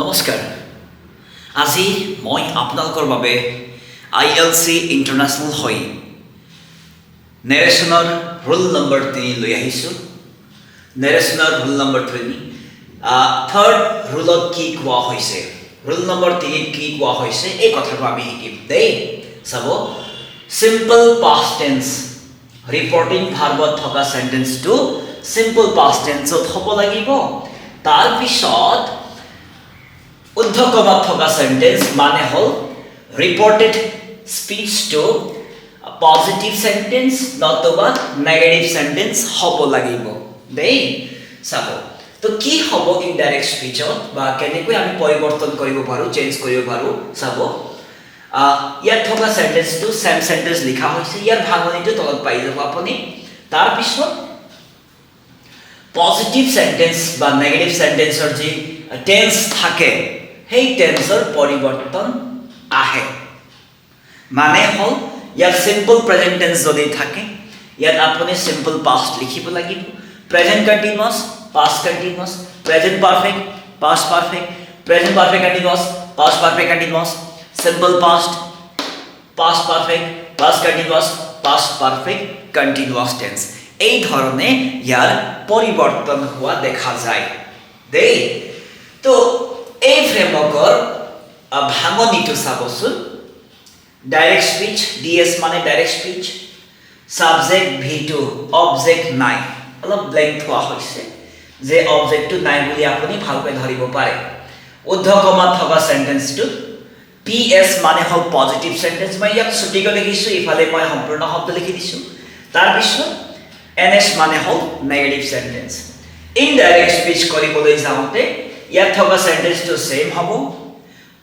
নমস্কাৰ আজি মই আপোনালোকৰ বাবে ILC ইণ্টাৰনেশ্যনেল হৈ নেৰেশ্যনৰ ৰুল নম্বৰ 3 লৈ আহিছোঁ নেৰেশ্যনৰ ৰুল নম্বৰ 3 থাৰ্ড ৰুলত কি কোৱা হৈছে ৰুল নম্বৰ 3 কি কোৱা হৈছে এই কথাটো আমি শিকিম দেই চাব সিম্পল পাষ্ট টেন্স ৰিপৰ্টিং ভাৰ্বত থকা সেন্টেন্সটো সিম্পল পাষ্ট টেন্সত হ'ব লাগিব তাৰ পিছত উদ্ধকমত থকা সেন্টেন্স মানে হল reported speech to positive sentence নতুবা নেগেটিভ সেন্টেন্স হ'ব লাগিব দেই চাব তো কি হ'ব ইনডাইৰেক্ট স্পীচত বা কেনেকৈ আমি পৰিৱৰ্তন কৰিব পাৰো চেঞ্জ কৰিব পাৰো চাব ইয়াত থকা সেন্টেন্সটো সেম সেন্টেন্স লিখা হৈছে ইয়াৰ ভাঙনিটো তলত পাই যাব আপুনি তাৰ পিছত পজিটিভ সেন্টেন্স বা নেগেটিভ সেন্টেন্সৰ যি টেন্স থাকে সেই টেন্সৰ পৰিৱৰ্তন আহে মানে হল ইয়াৰ সিম্পল প্ৰেজেন্ট টেন্স যদি থাকে ইয়াত আপুনি সিম্পল পাষ্ট লিখিব লাগিব present continuous past continuous present perfect past perfect present perfect continuous past perfect continuous simple past past perfect past continuous past perfect continuous tense এই ধৰণে ইয়াৰ পৰিৱৰ্তন হোৱা দেখা যায় দেই তো এই ফ্ৰেমৱৰ্কৰ ভাঙনিটো চাবচোন ডাইৰেক্ট স্পীচ DS মানে direct speech subject V2 object নাই অলপ ব্ল্যাঙ্ক থোৱা হৈছে যে অবজেক্টটো নাই বুলি আপুনি ভালকৈ ধৰিব পাৰে উদ্ধকমত থকা সেন্টেন্সটো PS মানে হল পজিটিভ সেন্টেন্স মই ইয়াক ছুটিকৈ লিখিছো ইফালে মই সম্পূৰ্ণ শব্দ লিখি দিছো তাৰ পিছত NS মানে হল নেগেটিভ সেন্টেন্স ইনডাইৰেক্ট স্পীচ কৰিবলৈ যাওঁতে ইয়াত থকা সেন্টেন্সটো সেম হ'ব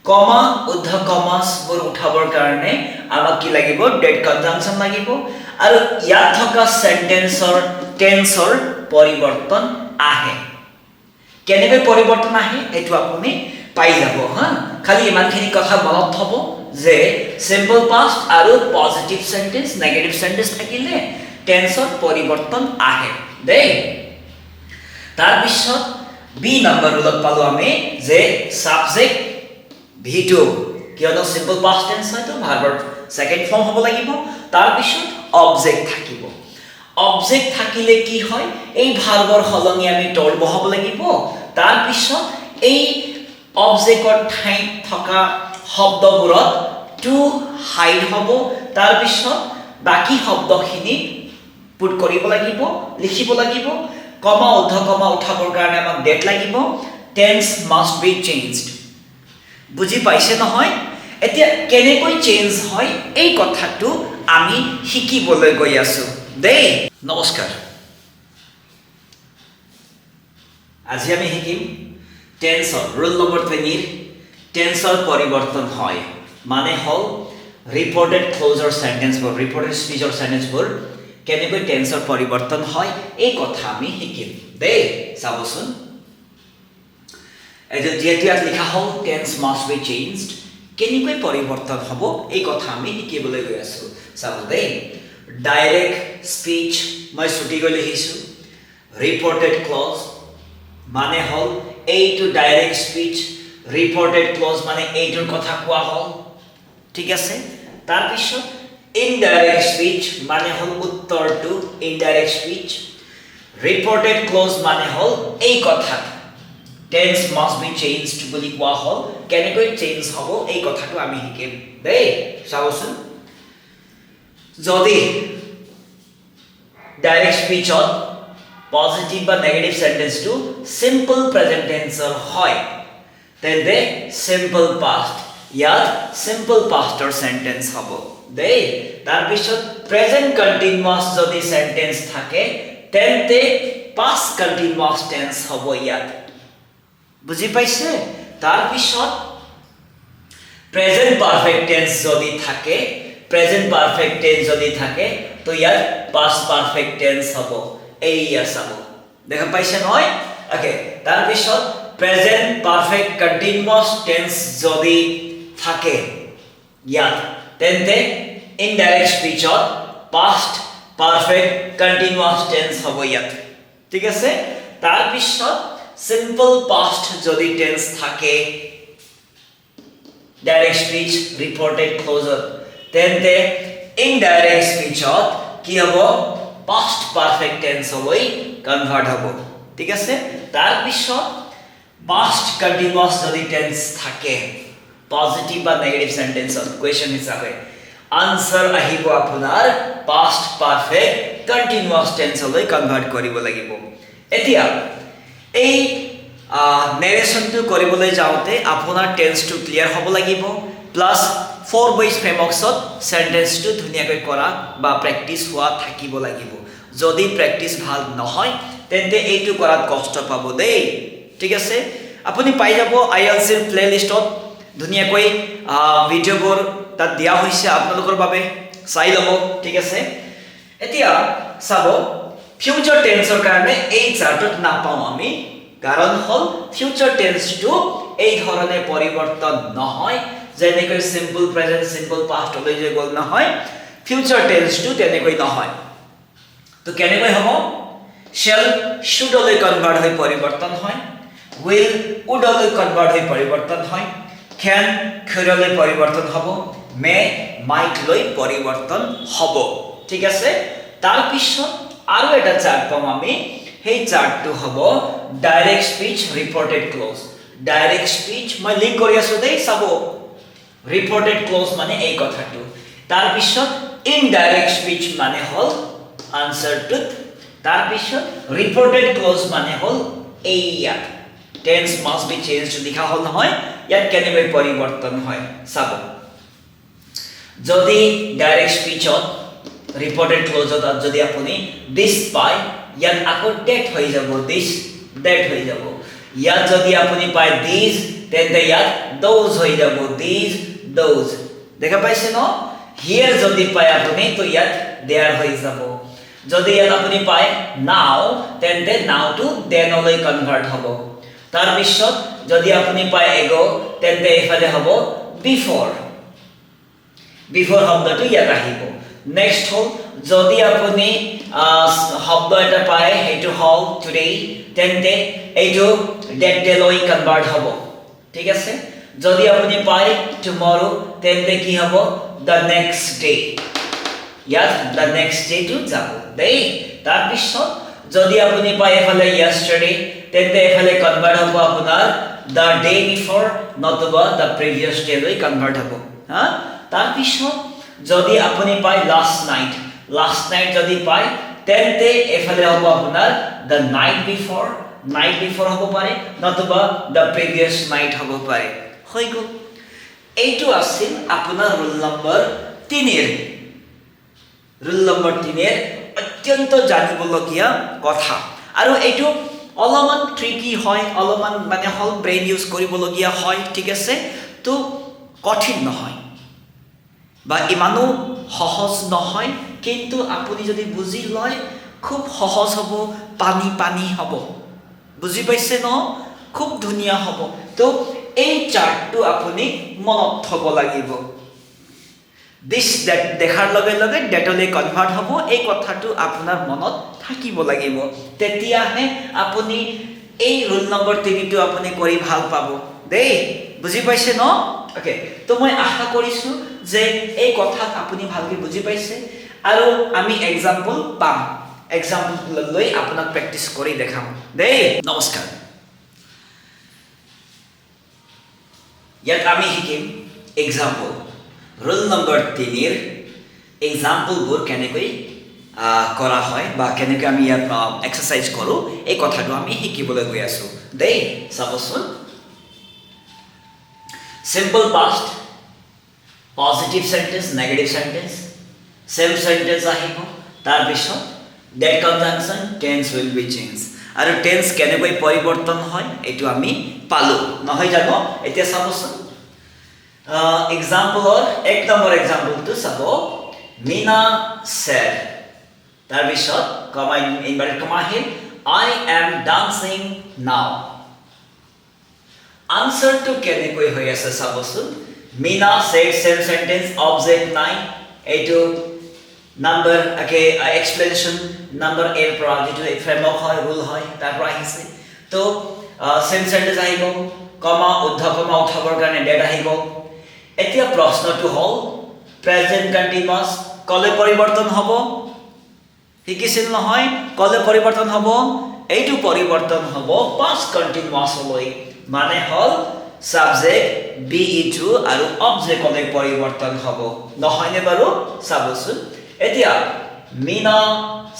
কমা উদ্ধকমাস বোৰ উঠাবৰ কাৰণে আমাক কি লাগিব ডেট কনজাংশন লাগিব আৰু ইয়াত থকা সেন্টেন্সৰ টেন্সৰ পৰিৱৰ্তন আহে কেনেকৈ পৰিৱৰ্তন আহে এটো আপুনি পাই যাব হা খালি ইমানখিনি কথা মনত থব যে সিম্পল পাষ্ট আৰু পজিটিভ সেন্টেন্স নেগেটিভ সেন্টেন্স থাকিলে টেন্সৰ পৰিৱৰ্তন আহে দেই তাৰ পিছত বি নম্বৰ ৰুলত পালো আমি যে সাবজেক্ট V2 কিয়নো সিম্পল পাষ্ট টেন্স হয়তো ভাৰ্বৰ সেকেন্ড ফৰ্ম হ'ব লাগিব তাৰ পিছত অবজেক্ট থাকিব অবজেক্ট থাকিলে কি হয় এই ভাৰ্বৰ হলনি আমি টল বহাব লাগিব তাৰ পিছত এই অবজেক্টৰ ঠাইত থকা শব্দবোৰত টু হাইড হ'ব তাৰ পিছত বাকি শব্দখিনি পুট কৰিব লাগিব লিখিব লাগিব কমা উদ্ধকমা উঠাবৰ কাৰণে আমাক ডেট লাগিব টেন্স মাস্ট বি চেঞ্জড বুজি পাইছে নহয় এতিয়া কেনেকৈ চেঞ্জ হয় এই কথাটো আমি শিকিবলৈ গৈ আছো দেই নমস্কাৰ আজি আমি শিকিম টেন্সৰ ৰুল নম্বৰ 3 টেন্সৰ পৰিৱৰ্তন হয় মানে হল ৰিপৰ্টেড ক্লোজৰ সেন্টেন্স বোৰ ৰিপৰ্টেড স্পীচৰ সেন্টেন্স বোৰ কেনেকৈ টেন্সৰ পৰিৱৰ্তন হয় এই কথা আমি শিকিম দেই চাবচোন যেহেতু ইয়াত লিখা হল টেন্স মাস্ট বি চেঞ্জড কেনেকৈ পৰিৱৰ্তন হ'ব এই কথা আমি শিকিবলৈ গৈ আছো চাব দেই ডাইৰেক্ট স্পীচ মই ছুটিকৈ লিখিছো ৰিপৰ্টেড ক্লজ মানে হল এইটো ডাইৰেক্ট স্পীচ ৰিপৰ্টেড ক্লজ মানে এইটোৰ কথা কোৱা হল ঠিক আছে তাৰ পিছত ইনডাইৰেক্ট স্পীচ মানে হল উত্তৰটো ইনডাইৰেক্ট স্পীচ ৰিপৰ্টেড ক্লজ মানে হল এই কথা টেন্স মাস্ট বি চেঞ্জড বুলি কোৱা হল কেনেকৈ চেঞ্জ হ'ব এই কথাটো আমি শিকিম দেই চাবচোন যদি ডাইৰেক্ট স্পীচত পজিটিভ বা নেগেটিভ সেন্টেন্সটো সিম্পল প্ৰেজেন্ট টেন্সৰ হয় তেন্তে সিম্পল পাষ্ট ইয়াত সিম্পল পাষ্টৰ সেন্টেন্স হ'ব দেই তাৰ পিছত প্ৰেজেন্ট কন্টিনিউয়াস যদি সেন্টেন্স থাকে তেন্তে পাষ্ট কন্টিনিউয়াস টেন্স হ'ব ইয়াত বুজি পাইছে তাৰ পিছত প্ৰেজেন্ট পাৰফেক্ট টেন্স যদি থাকে প্ৰেজেন্ট পাৰফেক্ট টেন্স যদি থাকে তো ইয়াত পাষ্ট পাৰফেক্ট টেন্স হ'ব এই ইয়াস হ'ব দেখা পাইছে নহয় ওকে তাৰ পিছত প্ৰেজেন্ট পাৰফেক্ট কন্টিনিউয়াস টেন্স যদি থাকে ইয়াত তেন্তে ইনডাইৰেক্ট স্পীচত পাষ্ট পাৰফেক্ট কন্টিনিউয়াস টেন্স হ'ব ইয়াত ঠিক আছে তাৰ পিছত সিম্পল পাস্ট যদি টেন্স থাকে ডাইৰেক্ট স্পিচ ৰিপৰ্টেড ক্লজত তেন্তে ইনডাইৰেক্ট স্পিচত কি হ'ব পাস্ট পাৰফেক্ট টেন্সলৈ কনভাৰ্ট হ'ব ঠিক আছে তাৰ পিছত পাস্ট কন্টিনিউয়াস যদি টেন্স থাকে পজিটিভ বা নেগেটিভ সেন্টেন্সত কোৱেশ্চন হিচাপে আনসাৰ আহিব আপোনাৰ পাস্ট পাৰফেক্ট কন্টিনিউয়াস টেন্সলৈ কনভাৰ্ট কৰিব লাগিব এতিয়া এই নেৰেশনটো কৰিবলৈ যাওঁতে আপোনাৰ টেন্সটো ক্লিয়াৰ হ'ব লাগিব প্লাস 4 বেস ফ্ৰেমৱৰ্কছত সেন্টেন্সটো ধুনীয়াকৈ কৰা বা প্ৰেক্টিস হোৱা থাকিব লাগিব যদি প্ৰেক্টিস ভাল নহয় তেন্তে এইটো কৰাত কষ্ট পাব দেই ঠিক আছে আপুনি পাই যাব আইএলটিএস প্লেলিষ্টত ধুনীয়াকৈ ভিডিঅ'বোৰ তাত দিয়া হৈছে আপোনালোকৰ বাবে চাই ল'ব ঠিক আছে এতিয়া চাব ফিউচাৰ টেন্সৰ কাৰণে এই চাৰ্টত নাপাওঁ আমি কাৰণ হল ফিউচাৰ টেন্সটো এই ধৰণে পৰিৱৰ্তন নহয় যেনেকৈ সিম্পল প্ৰেজেন্ট সিম্পল পাস্ট লৈ যে গল নহয় ফিউচাৰ টেন্সটো তেনেকৈ নহয় তো কেনেকৈ হ'ব shall should লৈ কনভার্ট হৈ পৰিৱৰ্তন হয় will would লৈ কনভাৰ্ট হৈ পৰিৱৰ্তন হয় can could লৈ পৰিৱৰ্তন হ'ব may might লৈ পৰিৱৰ্তন হ'ব ঠিক আছে তাৰ পিছত আৰু এটা চাৰ্ট পাম আমি সেই চাৰ্টটো হ'ব direct speech reported clause direct speech মই লিংক কৰি আছো দেই চাব ৰিপৰ্টেড ক্লজ মানে এই কথাটো তাৰ পিছত ইনডাইৰেক্ট স্পিচ মানে হল আনসাৰটো তাৰ পিছত ৰিপৰ্টেড ক্লজ মানে হল এইয়া টেন্স মাস্ট বি চেঞ্জড লিখা হল নহয় ইয়াত কেনেকৈ পৰিৱৰ্তন হয় চাব যদি ডাইৰেক্ট স্পিচত ৰিপৰ্টেড ক্লজত যদি আপুনি দিস পায় ইয়াত আকৌ ডেট হৈ যাব দিস ডেট হৈ যাব ইয়াত যদি আপুনি পায় দিস তেন্তে ইয়াত দোজ হৈ যাব দিস দোজ দেখা পাইছে ন হিয়াৰ যদি পায় আপুনি তো ইয়াত দেয়াৰ হৈ যাব যদি ইয়াত আপুনি পায় নাও তেন্তে নাও টু দেনলৈ কনভার্ট হ'ব তাৰ পিছত যদি আপুনি পায় এগো তেন্তে এফালে হ'ব বিফৰ বিফৰ শব্দটো ইয়াত আহিব নেক্সট হল যদি আপুনি শব্দ এটা পায় হেতু হল টুডে তেন্তে এইটো ডেট ডেলৈ কনভার্ট হ'ব ঠিক আছে যদি আপুনি পায় টুমৰো তেন্তে কি হ'ব the next day ইয়াত the next day টু যাব দেই তাৰ পিছত যদি আপুনি পায় এফালে yesterday তেন্তে এফালে কনভাৰ্ট হ'ব আপোনাৰ the day before নতুবা the previous day লৈ কনভাৰ্ট হ'ব হা তাৰ পিছত যদি আপুনি পায় last night যদি পায় তেন্তে এফালে হ'ব আপোনাৰ the night before হ'ব পাৰে নতুবা the previous night হ'ব পাৰে হৈ গ'ল এইটো আছিল আপোনাৰ ৰুল নম্বৰ 3 এৰ অত্যন্ত জানিবলগীয়া কথা আৰু এইটো অলপমান ট্ৰিকি হয় অলপমান মানে হল ব্ৰেইন ইউজ কৰিবলগীয়া হয় ঠিক আছে তো কঠিন নহয় বা ইমানো সহজ নহয় কিন্তু আপুনি যদি বুজি লয় খুব সহজ হ'ব পানী হ'ব বুজি পাইছে ন খুব ধুনীয়া হ'ব তো এই চাৰ্টটো আপুনি মনত থব লাগিব দিস দ্যাট দেখাৰ লগে লগে ডেটলৈ কনভাৰ্ট হ'ব এই কথাটো আপোনাৰ মনত থাকিব লাগিব তেতিয়াহে আপুনি এই ৰুল নম্বৰ 3 টো আপুনি কৰি ভাল পাব দেই বুজি পাইছে ন ওকে তো মই আশা কৰিছো যে এই কথাত আপুনি ভালকৈ বুজি পাইছে আৰু আমি এক্সাম্পল পাম এক্সাম্পল লৈ আপোনাক প্ৰেক্টিস কৰি দেখাম দেই নমস্কাৰ ইয়াত আমি শিকিম এক্সাম্পল ৰুল নম্বৰ 3 এৰ এক্সাম্পলবোৰ কেনেকৈ কৰা হয় বা কেনেকৈ আমি ইয়াত এক্সাৰসাইজ কৰো এই কথাটো আমি শিকিবলৈ গৈ আছো দেই চাবচোন simple past positive sentence negative sentence same sentence আহিব তাৰ পিছত that conjunction tense will be change আৰু টেন্স কেনেকৈ পৰিৱৰ্তন হয় এটো আমি পালো নহয় জানো এতিয়া চাবচোন example or এক number example to sabo Mina said তাৰ পিছত কমা ইনভার্টেড কমা আহিল I am dancing now answer to কেনেকৈ হৈ আছে চাবচোন Mina said same sentence object 9 এইটো number okay explanation number এর পৰা যেটো ফ্ৰেমৱৰ্ক হয় ৰুল হয় তাৰ পৰা আহিছে তো সেম সেন্টেন্স আহিব কমা উদ্ধ কমা উঠাবৰ কাৰণে ডেট আহিব এতিয়া প্ৰশ্নটো হ'ল প্ৰেজেন্ট কন্টিনিউয়াস কলে পৰিৱৰ্তন হ'ব শিকিছিল নহয় কলে পৰিৱৰ্তন হ'ব এইটো পৰিৱৰ্তন হ'ব past continuous লৈ মানে হ'ল সাবজেক্ট be2 আৰু অবজেক্ট কলে পৰিৱৰ্তন হ'ব নহয়নে বাৰু চাবচোন এতিয়া মিনা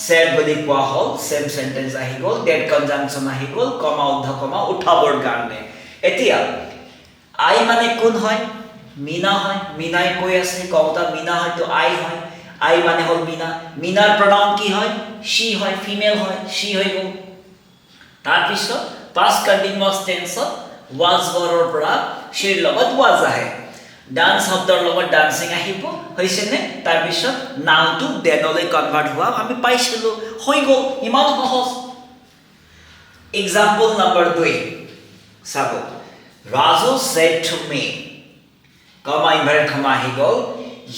said বুলি কোৱা হ'ল সেম সেন্টেন্স আহি গ'ল ডেট কনজাংশন আহি গ'ল কমা উদ্ধ কমা উঠাবৰ কাৰণে এতিয়া আই মানে কোন হয় মিনা হয় মিনাই কৈ আছে কওঁতা মিনা হয় তো আই হয় আই মানে হ'ল মিনা মিনাৰ pronoun কি হয় she হয় ফিমেল হয় she হৈ গ'ল তাৰ পিছত past continuous tense was বৰৰ পৰা sheৰ লগত was আহে ডান্স শব্দৰ লগত ডান্সিং আহিব হৈছে নে তাৰ পিছত নাও টু দেনলৈ কনভাৰ্ট হোৱা আমি পাইছিলো হৈ গ'ল ইমান সহজ এক্সাম্পল নম্বৰ 2 চাব Raju said to me comma inverted comma আহি গ'ল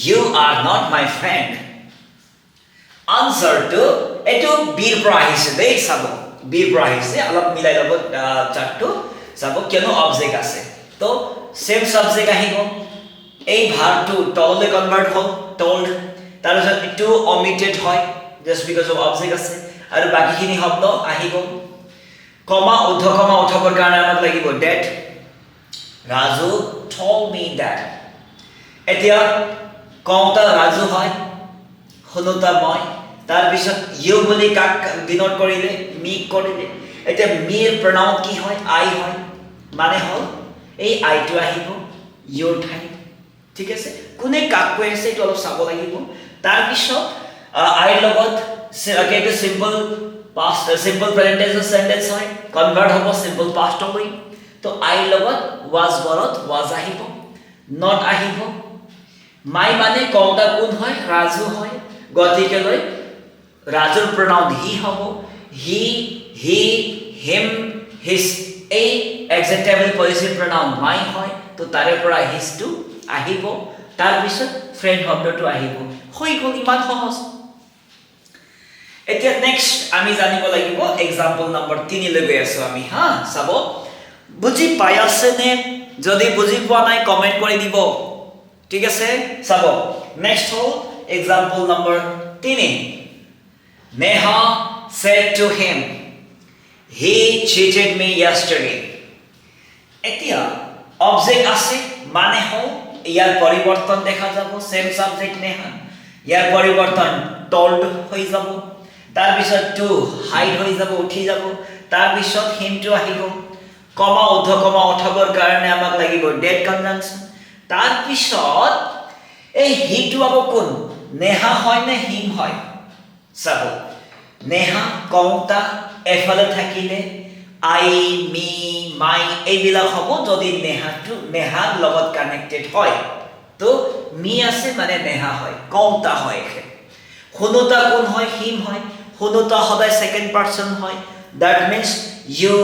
you are not my friend answer to এটো বিৰ পৰা আহিছে দেই চাব বিৰ পৰা আহিছে অলপ মিলাই ল'ব চাৰ্টটো চাব কিয়নো অবজেক্ট আছে তো সেম সাবজেক্ট আহিব এই ভাৰটো তললৈ কনভাৰ্ট হ'ল told তাৰপিছত ইটো omitted হয় just because of object আছে আৰু বাকিখিনি শব্দ আহি গ'ল কমা উদ্ধ কমা উঠাবৰ কাৰণে আমাক লাগিব that Raju told me that এতিয়া কওঁতা ৰাজু হয় শুনোতা মই তাৰ পিছত you বুলি কাক ডিনোট কৰিলে মি কৰিলে এতিয়া মিৰ pronoun কি হয় I হয় মানে হ'ল এই I টো আহিব your ঠাই ঠিক আছে কোনে কাক কৈ আছে এটা অলপ চাব লাগিব তাৰ পিছত I লগত এটা simple past simple present tense sentence হয় কনভাৰ্ট হ'ব সিম্পল পাস্ট লৈ তো I লগত was বৰত was আহিব not আহিব মাই মানে কওঁতা কোন হয় ৰাজু হয় গতিকে লৈ ৰাজুৰ pronoun he হ'ব he him his এই adjective possessive pronoun my হয় তো তাৰে পৰা his টো আহিব তাৰ পিছত ফ্ৰেন্ড শব্দটো আহিব হৈ গ'ল ইমান সহজ এতিয়া নেক্সট আমি জানিব লাগিব এক্সাম্পল নম্বৰ 3 লৈ গৈ আছো আমি হা চাব বুজি পাই আছে নে যদি বুজি পোৱা নাই কমেন্ট কৰি দিব ঠিক আছে চাব নেক্সট হ'ল example number 3 Neha said to him he cheated me yesterday এতিয়া অবজেক্ট আছে মানে হ'ল ইয়াৰ পৰিৱৰ্তন দেখা যাব সেম সাবজেক্ট নেহা ইয়াৰ পৰিৱৰ্তন told হৈ যাব তাৰ পিছত to hide হৈ যাব উঠি যাব তাৰ পিছত him টো আহিব কমা উদ্ধ কমা উঠাবৰ কাৰণে আমাক লাগিব ডেট কনজাংশন তাৰ পিছত এই হি টো আব কোন নেহা হয় নে হিম হয় চাব নেহা কওঁতা এফালে থাকিলে আই মি মাই এইবিলাক হ'ব যদি নেহাটো নেহাৰ লগত কানেক্টেড হয় তো মি আছে মানে নেহা হয় কওঁতা হয় শুনোতা কোন হয় হিম হয় শুনোতা সদায় সেকেন্ড পারসন হয় দ্যাট মিন্স you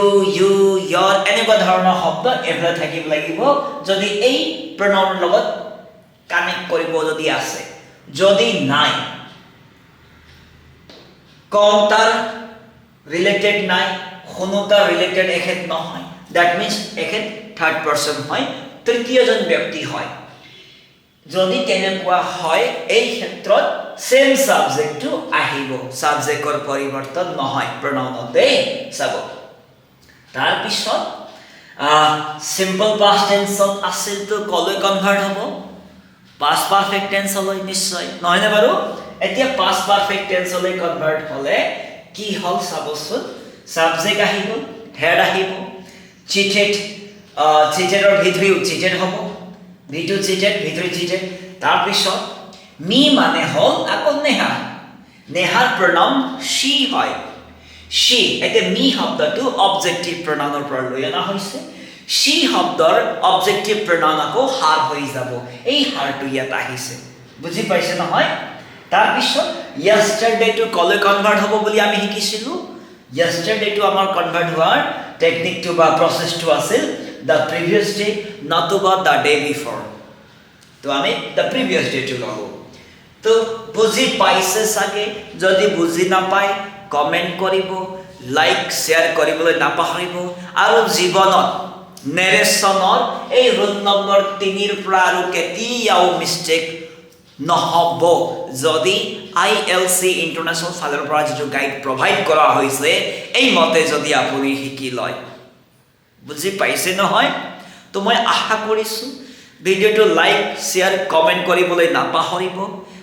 your এনেকুৱা ধৰণৰ শব্দ এফালে থাকিব লাগিব যদি এই pronoun লগত কানেক্ট কৰিব যদি আছে যদি নাই কওঁতাৰ ৰিলেটেড নাই শুনোতাৰ ৰিলেটেড এখেত নহয় দ্যাট মিন্স এখেত থাৰ্ড পাৰসন হয় তৃতীয়জন ব্যক্তি হয় যদি তেনেকুৱা হয় এই ক্ষেত্ৰত সেম সাবজেক্টটো আহিব সাবজেক্টৰ পৰিৱৰ্তন নহয় pronounতে চাব তাৰ পিছত সিম্পল পাস্ট টেন্সত আছিল তো কলৈ কনভাৰ্ট হ'ব পাস্ট পাৰফেক্ট টেন্স লৈ নিশ্চয় নহয় নে বাৰু এতিয়া পাস্ট পাৰফেক্ট টেন্স লৈ কনভাৰ্ট হলে কি হ'ল চাবচোন সাবজেক্ট আহিব হেড আহিব চিটেড চিটেডৰ ভিতৰিও চিটেড হ'ব ভিটো চিটেড ভিতৰি চিটেড তাৰ পিছত মি মানে হ'ল আকৌ নেহা নেহাৰ pronoun she হয় she এতে মি শব্দটো অবজেক্টিভ pronounৰ পৰা লৈ অনা হৈছে she শব্দৰ অবজেক্টিভ pronoun আকৌ har হৈ যাব এই harটো ইয়াত আহিছে বুজি পাইছে নহয় তাৰ পিছত yesterday টো কলে কনভাৰ্ট হ'ব বুলি আমি শিকিছিলো yesterday টো আমাৰ কনভাৰ্ট হোৱাৰ টেকনিকটো বা প্ৰসেসটো আছিল the previous day নতুবা the day before তো আমি the previous day টো লওঁ তো বুজি পাইছে সাগে যদি বুজি না পায় কমেন্ট কৰিব লাইক শ্বেয়াৰ কৰিবলৈ নাপাহৰিব আৰু জীৱনত নেৰেশ্যনৰ এই ৰোল নম্বৰ 3 পৰা আৰু কেতিয়াও মিষ্টেক নহ'ব যদি ILC ইণ্টাৰনেশ্যনেল ফালৰ পৰা যিটো গাইড প্ৰভাইড কৰা হৈছে এই মতে যদি আপুনি শিকি লয় বুজি পাইছে নহয় তো মই আশা কৰিছোঁ ভিডিঅ'টো লাইক শ্বেয়াৰ কমেণ্ট কৰিবলৈ নাপাহৰিব